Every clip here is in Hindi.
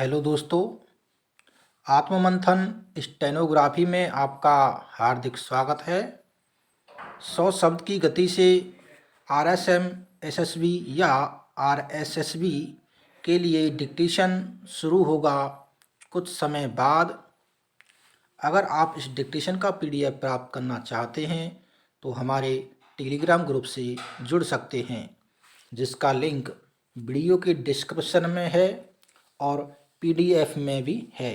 हेलो दोस्तों, आत्ममंथन स्टेनोग्राफी में आपका हार्दिक स्वागत है। 100 शब्द की गति से आरएसएम, एसएसबी या आरएसएसबी के लिए डिक्टेशन शुरू होगा कुछ समय बाद। अगर आप इस डिक्टेशन का पीडीएफ प्राप्त करना चाहते हैं तो हमारे टेलीग्राम ग्रुप से जुड़ सकते हैं, जिसका लिंक वीडियो के डिस्क्रिप्शन में है और पीडीएफ में भी है।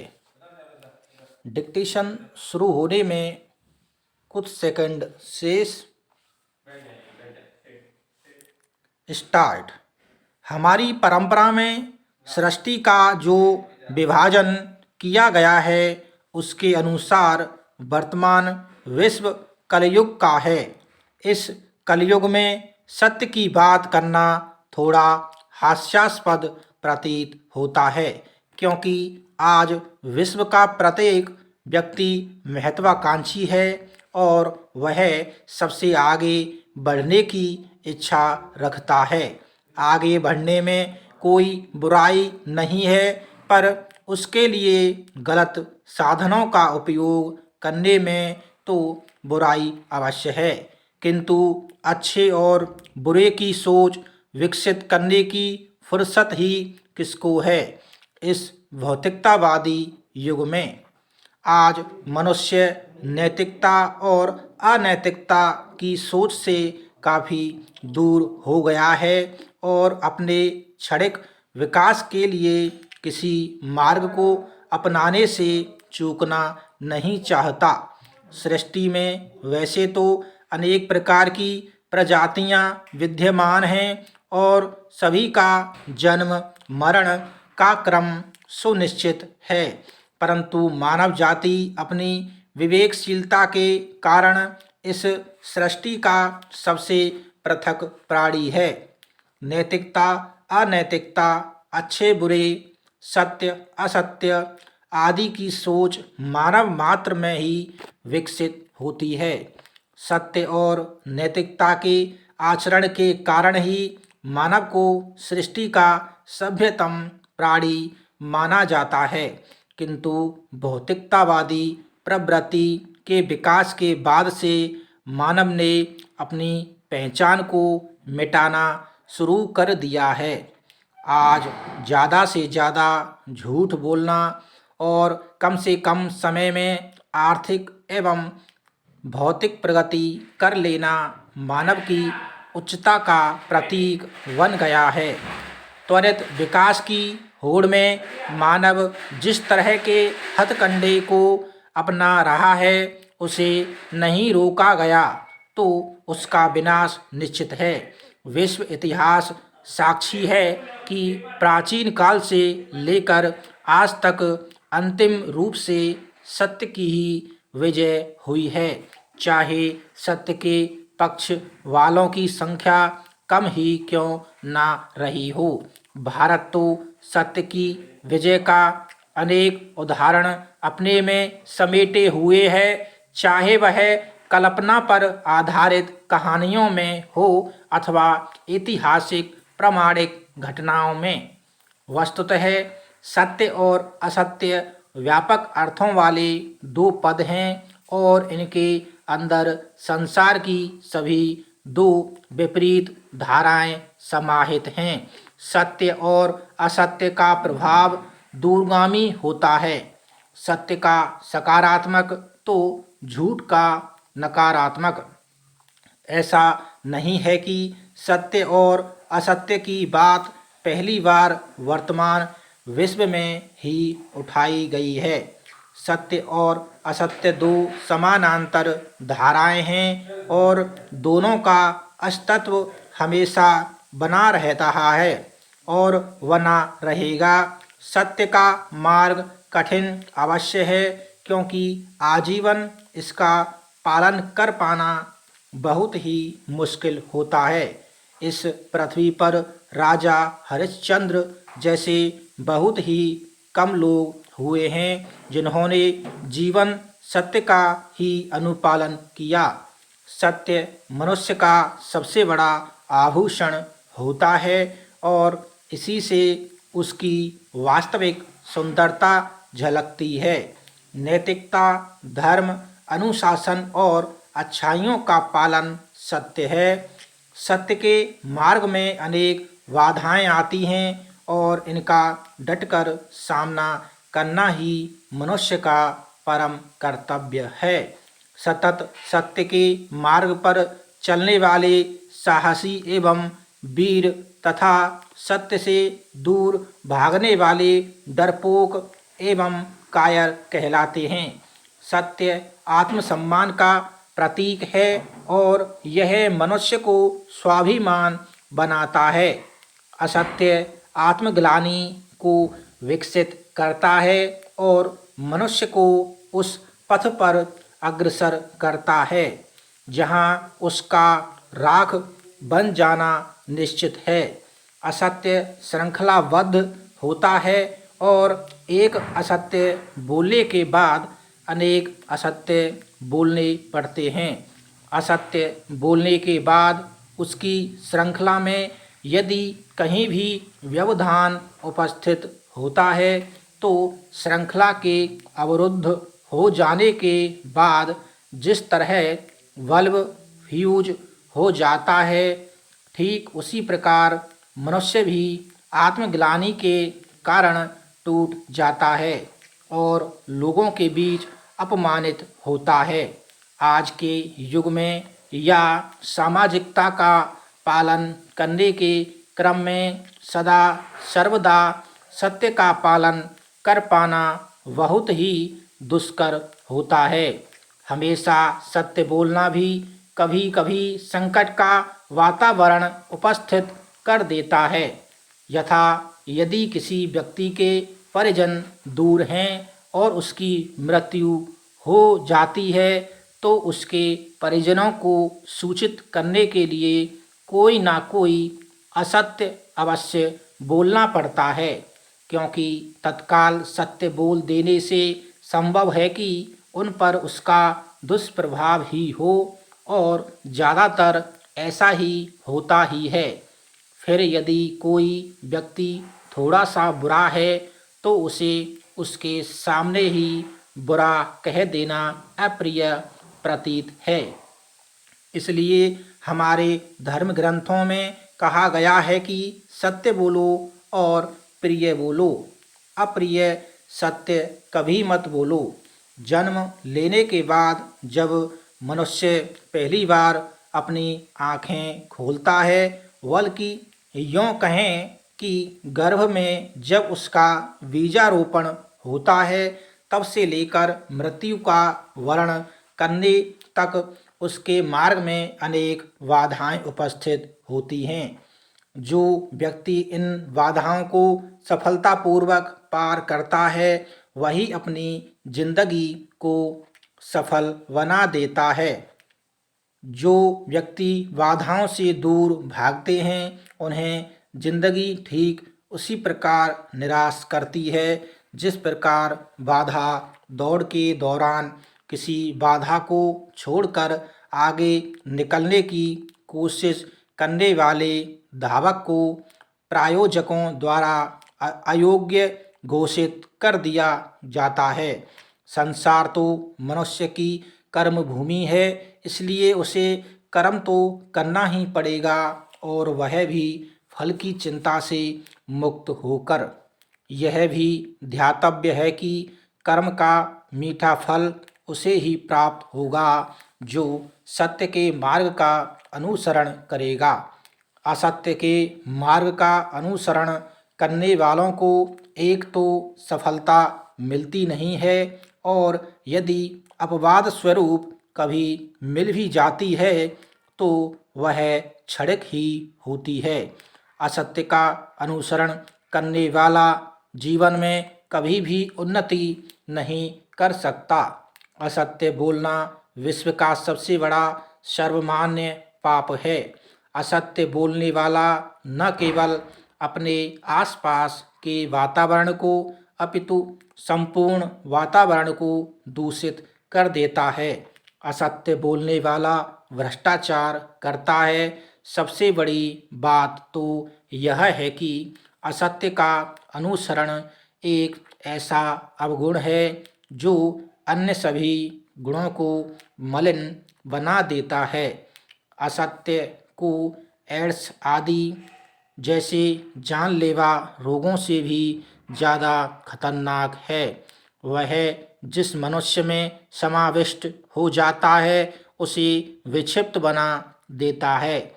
डिक्टेशन शुरू होने में कुछ सेकंड शेष। स्टार्ट। हमारी परंपरा में सृष्टि का जो विभाजन किया गया है उसके अनुसार वर्तमान विश्व कलयुग का है। इस कलयुग में सत्य की बात करना थोड़ा हास्यास्पद प्रतीत होता है, क्योंकि आज विश्व का प्रत्येक व्यक्ति महत्वाकांक्षी है और वह सबसे आगे बढ़ने की इच्छा रखता है। आगे बढ़ने में कोई बुराई नहीं है, पर उसके लिए गलत साधनों का उपयोग करने में तो बुराई अवश्य है, किंतु अच्छे और बुरे की सोच विकसित करने की फुर्सत ही किसको है। इस भौतिकतावादी युग में आज मनुष्य नैतिकता और अनैतिकता की सोच से काफ़ी दूर हो गया है और अपने क्षणिक विकास के लिए किसी मार्ग को अपनाने से चूकना नहीं चाहता। सृष्टि में वैसे तो अनेक प्रकार की प्रजातियां विद्यमान हैं और सभी का जन्म मरण का क्रम सुनिश्चित है, परंतु मानव जाति अपनी विवेकशीलता के कारण इस सृष्टि का सबसे पृथक प्राणी है। नैतिकता अनैतिकता, अच्छे बुरे, सत्य असत्य आदि की सोच मानव मात्र में ही विकसित होती है। सत्य और नैतिकता के आचरण के कारण ही मानव को सृष्टि का सभ्यतम प्राणी माना जाता है, किंतु भौतिकतावादी प्रवृत्ति के विकास के बाद से मानव ने अपनी पहचान को मिटाना शुरू कर दिया है। आज ज़्यादा से ज़्यादा झूठ बोलना और कम से कम समय में आर्थिक एवं भौतिक प्रगति कर लेना मानव की उच्चता का प्रतीक बन गया है। त्वरित विकास की होड़ में मानव जिस तरह के हथकंडे को अपना रहा है उसे नहीं रोका गया तो उसका विनाश निश्चित है। विश्व इतिहास साक्षी है कि प्राचीन काल से लेकर आज तक अंतिम रूप से सत्य की ही विजय हुई है, चाहे सत्य के पक्ष वालों की संख्या कम ही क्यों ना रही हो। भारत तो सत्य की विजय का अनेक उदाहरण अपने में समेटे हुए है, चाहे वह कल्पना पर आधारित कहानियों में हो अथवा ऐतिहासिक प्रामाणिक घटनाओं में। वस्तुतः सत्य और असत्य व्यापक अर्थों वाले दो पद हैं और इनके अंदर संसार की सभी दो विपरीत धाराएं समाहित हैं। सत्य और असत्य का प्रभाव दूरगामी होता है। सत्य का सकारात्मक तो झूठ का नकारात्मक। ऐसा नहीं है कि सत्य और असत्य की बात पहली बार वर्तमान विश्व में ही उठाई गई है। सत्य और असत्य दो समानांतर धाराएं हैं और दोनों का अस्तित्व हमेशा बना रहता है और बना रहेगा। सत्य का मार्ग कठिन अवश्य है, क्योंकि आजीवन इसका पालन कर पाना बहुत ही मुश्किल होता है। इस पृथ्वी पर राजा हरिश्चंद्र जैसे बहुत ही कम लोग हुए हैं जिन्होंने जीवन सत्य का ही अनुपालन किया। सत्य मनुष्य का सबसे बड़ा आभूषण होता है और इसी से उसकी वास्तविक सुंदरता झलकती है। नैतिकता, धर्म, अनुशासन और अच्छाइयों का पालन सत्य है। सत्य के मार्ग में अनेक बाधाएं आती हैं और इनका डटकर सामना करना ही मनुष्य का परम कर्तव्य है। सतत सत्य के मार्ग पर चलने वाले साहसी एवं वीर तथा सत्य से दूर भागने वाले डरपोक एवं कायर कहलाते हैं। सत्य आत्मसम्मान का प्रतीक है और यह मनुष्य को स्वाभिमान बनाता है। असत्य आत्मग्लानि को विकसित करता है और मनुष्य को उस पथ पर अग्रसर करता है जहाँ उसका राख बन जाना निश्चित है। असत्य श्रृंखलाबद्ध होता है और एक असत्य बोलने के बाद अनेक असत्य बोलने पड़ते हैं। असत्य बोलने के बाद उसकी श्रृंखला में यदि कहीं भी व्यवधान उपस्थित होता है तो श्रृंखला के अवरुद्ध हो जाने के बाद जिस तरह बल्ब फ्यूज हो जाता है, ठीक उसी प्रकार मनुष्य भी आत्मग्लानि के कारण टूट जाता है और लोगों के बीच अपमानित होता है। आज के युग में या सामाजिकता का पालन करने के क्रम में सदा सर्वदा सत्य का पालन कर पाना बहुत ही दुष्कर होता है। हमेशा सत्य बोलना भी कभी कभी संकट का वातावरण उपस्थित कर देता है। यथा यदि किसी व्यक्ति के परिजन दूर हैं और उसकी मृत्यु हो जाती है तो उसके परिजनों को सूचित करने के लिए कोई ना कोई असत्य अवश्य बोलना पड़ता है, क्योंकि तत्काल सत्य बोल देने से संभव है कि उन पर उसका दुष्प्रभाव ही हो और ज़्यादातर ऐसा ही होता ही है। फिर यदि कोई व्यक्ति थोड़ा सा बुरा है तो उसे उसके सामने ही बुरा कह देना अप्रिय प्रतीत है। इसलिए हमारे धर्म ग्रंथों में कहा गया है कि सत्य बोलो और प्रिय बोलो, अप्रिय सत्य कभी मत बोलो। जन्म लेने के बाद जब मनुष्य पहली बार अपनी आँखें खोलता है, बल्कि यों कहें कि गर्भ में जब उसका बीजारोपण होता है, तब से लेकर मृत्यु का वर्ण करने तक उसके मार्ग में अनेक बाधाएं उपस्थित होती हैं। जो व्यक्ति इन बाधाओं को सफलतापूर्वक पार करता है वही अपनी जिंदगी को सफल बना देता है। जो व्यक्ति बाधाओं से दूर भागते हैं उन्हें जिंदगी ठीक उसी प्रकार निराश करती है जिस प्रकार बाधा दौड़ के दौरान किसी बाधा को छोड़कर आगे निकलने की कोशिश करने वाले धावक को प्रायोजकों द्वारा अयोग्य घोषित कर दिया जाता है। संसार तो मनुष्य की कर्म भूमि है, इसलिए उसे कर्म तो करना ही पड़ेगा और वह भी फल की चिंता से मुक्त होकर। यह भी ध्यातव्य है कि कर्म का मीठा फल उसे ही प्राप्त होगा जो सत्य के मार्ग का अनुसरण करेगा। असत्य के मार्ग का अनुसरण करने वालों को एक तो सफलता मिलती नहीं है और यदि अपवाद स्वरूप कभी मिल भी जाती है तो वह क्षणिक ही होती है। असत्य का अनुसरण करने वाला जीवन में कभी भी उन्नति नहीं कर सकता। असत्य बोलना विश्व का सबसे बड़ा सर्वमान्य पाप है। असत्य बोलने वाला न केवल अपने आसपास के वातावरण को अपितु संपूर्ण वातावरण को दूषित कर देता है। असत्य बोलने वाला भ्रष्टाचार करता है। सबसे बड़ी बात तो यह है कि असत्य का अनुसरण एक ऐसा अवगुण है जो अन्य सभी गुणों को मलिन बना देता है। असत्य को एड्स आदि जैसे जानलेवा रोगों से भी ज़्यादा खतरनाक है। वह जिस मनुष्य में समाविष्ट हो जाता है उसे विक्षिप्त बना देता है,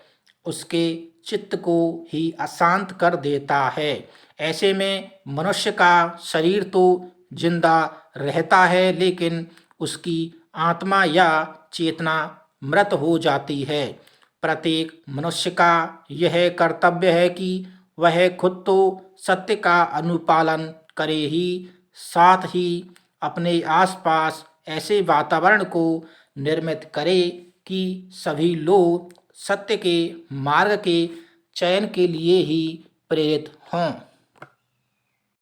उसके चित्त को ही अशांत कर देता है। ऐसे में मनुष्य का शरीर तो जिंदा रहता है लेकिन उसकी आत्मा या चेतना मृत हो जाती है। प्रत्येक मनुष्य का यह कर्तव्य है कि वह खुद तो सत्य का अनुपालन करे ही, साथ ही अपने आसपास ऐसे वातावरण को निर्मित करे कि सभी लोग सत्य के मार्ग के चयन के लिए ही प्रेरित हों।